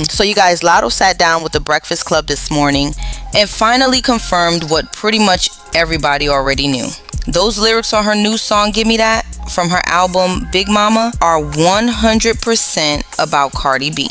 So you guys, Latto sat down with the Breakfast Club this morning and finally confirmed what pretty much everybody already knew. Those lyrics on her new song, Gimme That, from her album Big Mama, are 100% about Cardi B.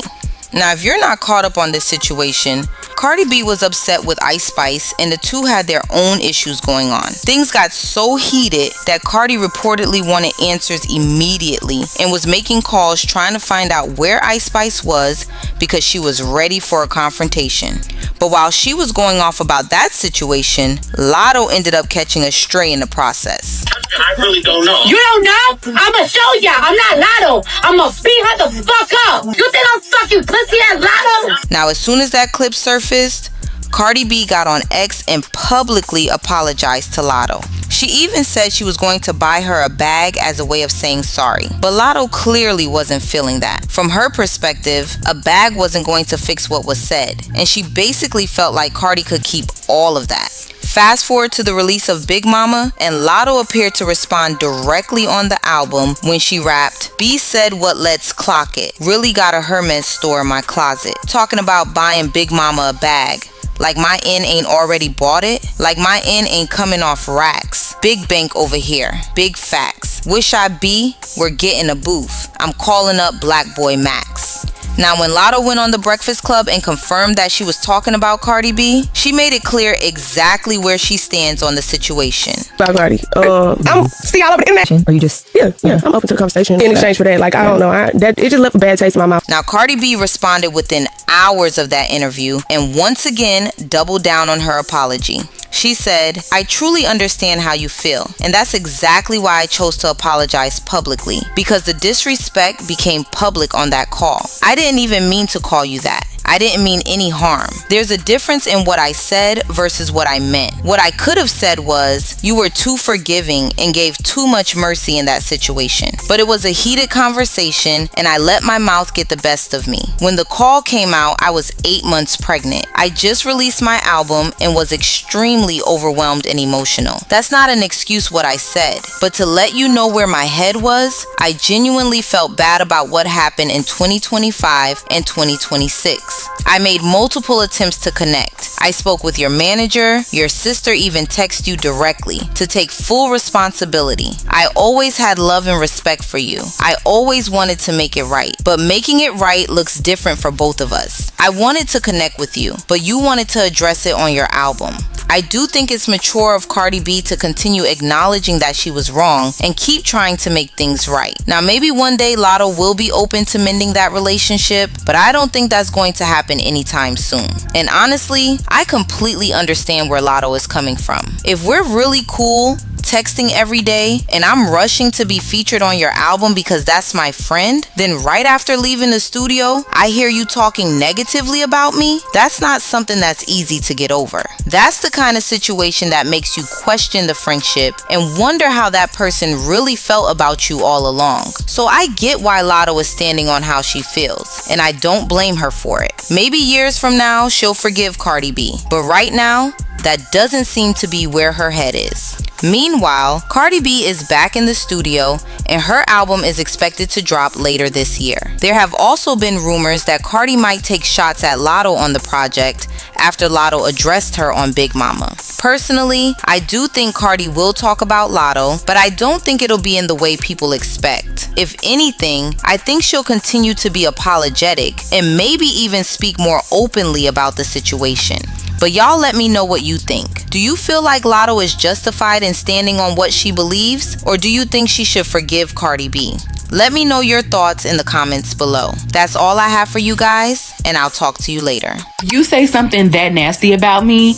Now, if you're not caught up on this situation, Cardi B was upset with Ice Spice and the two had their own issues going on. Things got so heated that Cardi reportedly wanted answers immediately and was making calls trying to find out where Ice Spice was because she was ready for a confrontation. But while she was going off about that situation, Latto ended up catching a stray in the process. I really don't know. You don't know? I'ma show ya. I'm not Latto. I'ma beat her the fuck up. You think I'm fucking pussy ass Latto? Now, as soon as that clip surfaced, Cardi B got on X and publicly apologized to Latto. She even said she was going to buy her a bag as a way of saying sorry. But Latto clearly wasn't feeling that. From her perspective, a bag wasn't going to fix what was said, and she basically felt like Cardi could keep all of that. Fast forward to the release of Big Mama, and Latto appeared to respond directly on the album when she rapped, "B said what, let's clock it. Really got a Hermes store in my closet." Talking about buying Big Mama a bag. Like my N ain't already bought it? Like my N ain't coming off racks. Big bank over here. Big facts. Wish I be, we're getting a booth. I'm calling up Black Boy Max. Now, when Latto went on the Breakfast Club and confirmed that she was talking about Cardi B, she made it clear exactly where she stands on the situation. About Cardi, I'm see all over the internet. Or you just Yeah, I'm open to the conversation in exchange for that. Like, I don't know, it just left a bad taste in my mouth. Now, Cardi B responded within hours of that interview and once again doubled down on her apology. She said, "I truly understand how you feel, and that's exactly why I chose to apologize publicly, because the disrespect became public on that call. I didn't even mean to call you that. I didn't mean any harm. There's a difference in what I said versus what I meant. What I could have said was, you were too forgiving and gave too much mercy in that situation. But it was a heated conversation and I let my mouth get the best of me. When the call came out, I was 8 months pregnant. I just released my album and was extremely overwhelmed and emotional. That's not an excuse what I said, but to let you know where my head was, I genuinely felt bad about what happened in 2025 and 2026. I made multiple attempts to connect. I spoke with your manager, your sister even texted you directly to take full responsibility. I always had love and respect for you. I always wanted to make it right, but making it right looks different for both of us. I wanted to connect with you, but you wanted to address it on your album. I do think it's mature of Cardi B to continue acknowledging that she was wrong and keep trying to make things right. Now, maybe one day Latto will be open to mending that relationship, but I don't think that's going to happen anytime soon. And honestly, I completely understand where Latto is coming from. If we're really cool, texting every day, and I'm rushing to be featured on your album because that's my friend, then right after leaving the studio, I hear you talking negatively about me, that's not something that's easy to get over. That's the kind of situation that makes you question the friendship and wonder how that person really felt about you all along. So I get why Latto is standing on how she feels, and I don't blame her for it. Maybe years from now, she'll forgive Cardi B, but right now, that doesn't seem to be where her head is. Meanwhile, Cardi B is back in the studio and her album is expected to drop later this year. There have also been rumors that Cardi might take shots at Latto on the project after Latto addressed her on Big Mama. Personally, I do think Cardi will talk about Latto, but I don't think it'll be in the way people expect. If anything, I think she'll continue to be apologetic and maybe even speak more openly about the situation. But y'all let me know what you think. Do you feel like Latto is justified in standing on what she believes, or do you think she should forgive Cardi B? Let me know your thoughts in the comments below. That's all I have for you guys, and I'll talk to you later. you say something that nasty about me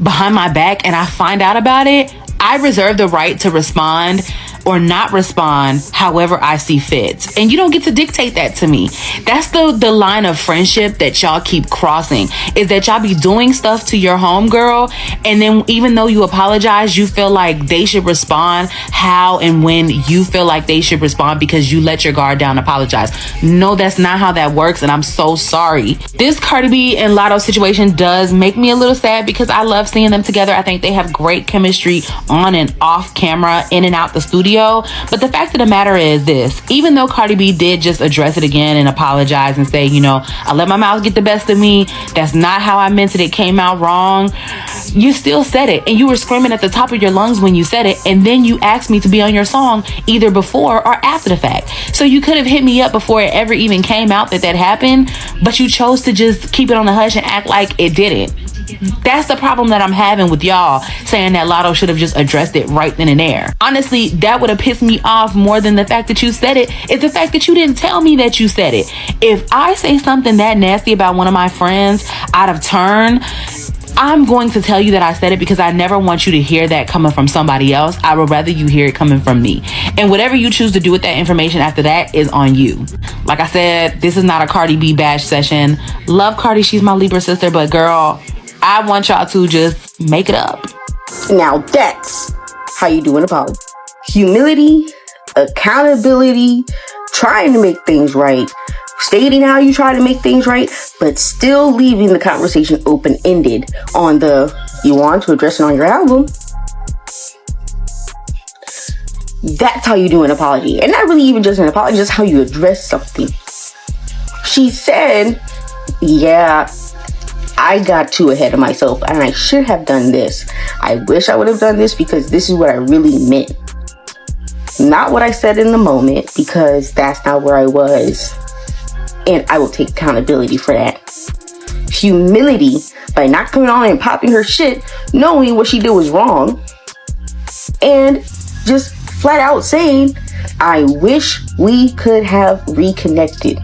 behind my back and I find out about it, I reserve the right to respond or not respond however I see fit. And you don't get to dictate that to me. That's the line of friendship that y'all keep crossing, is that y'all be doing stuff to your homegirl, and then even though you apologize, you feel like they should respond how and when you feel like they should respond because you let your guard down, apologize. No, that's not how that works, and I'm so sorry. This Cardi B and Latto situation does make me a little sad because I love seeing them together. I think they have great chemistry on and off camera, in and out the studio. video. But the fact of the matter is this: even though Cardi B did just address it again and apologize and say, you know, I let my mouth get the best of me, that's not how I meant it, it came out wrong, you still said it, and you were screaming at the top of your lungs when you said it, and then you asked me to be on your song either before or after the fact. So you could have hit me up before it ever even came out that happened, but you chose to just keep it on the hush and act like it didn't. That's the problem that I'm having with y'all saying that Latto should have just addressed it right then and there. Honestly, that would have pissed me off more than the fact that you said it. It's the fact that you didn't tell me that you said it. If I say something that nasty about one of my friends out of turn, I'm going to tell you that I said it because I never want you to hear that coming from somebody else. I would rather you hear it coming from me. And whatever you choose to do with that information after that is on you. Like I said, this is not a Cardi B bash session. Love Cardi, she's my Libra sister, but girl, I want y'all to just make it up. Now that's how you do an apology. Humility, accountability, trying to make things right, stating how you try to make things right, but still leaving the conversation open-ended on the, you want to address it on your album. That's how you do an apology. And not really even just an apology, just how you address something. She said, yeah, I got too ahead of myself and I should have done this. I wish I would have done this because this is what I really meant. Not what I said in the moment, because that's not where I was. And I will take accountability for that. Humility, by not coming on and popping her shit, knowing what she did was wrong, and just flat out saying, I wish we could have reconnected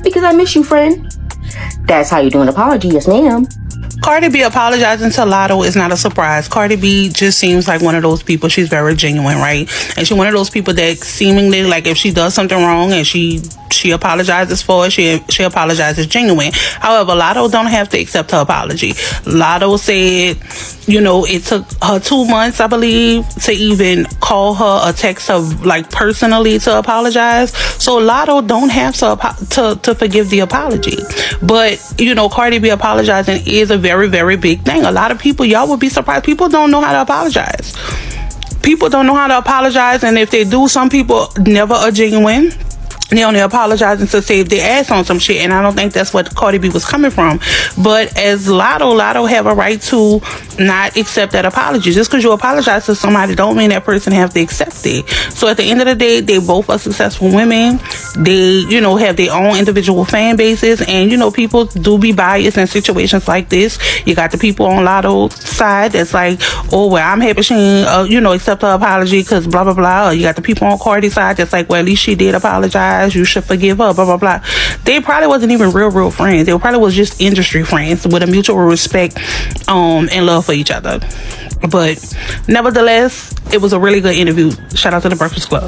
because I miss you, friend. That's how you do an apology. Yes, ma'am. Cardi B apologizing to Latto is not a surprise. Cardi B just seems like one of those people. She's very genuine, right? And she's one of those people that seemingly, like, if she does something wrong and she apologizes for it, she apologizes genuine. However, Latto don't have to accept her apology. Latto said, you know, it took her 2 months, I believe, to even call her or text her, like, personally to apologize. So Latto don't have to forgive the apology. But, you know, Cardi B apologizing is a very, very big thing. A lot of people, y'all would be surprised, people don't know how to apologize. People don't know how to apologize, and if they do, some people never are genuine. They only apologizing to save their ass on some shit, and I don't think that's what Cardi B was coming from. But as Latto have a right to not accept that apology. Just because you apologize to somebody don't mean that person have to accept it. So at the end of the day, they both are successful women. They, you know, have their own individual fan bases, and, you know, people do be biased in situations like this. You got the people on Latto's side that's like, oh, well, I'm happy she ain't, you know, accept her apology because blah, blah, blah. Or you got the people on Cardi's side that's like, well, at least she did apologize. You should forgive her, blah, blah, blah. They probably wasn't even real friends. They probably was just industry friends with a mutual respect and love for each other. But nevertheless, it was a really good interview. Shout out to the Breakfast Club.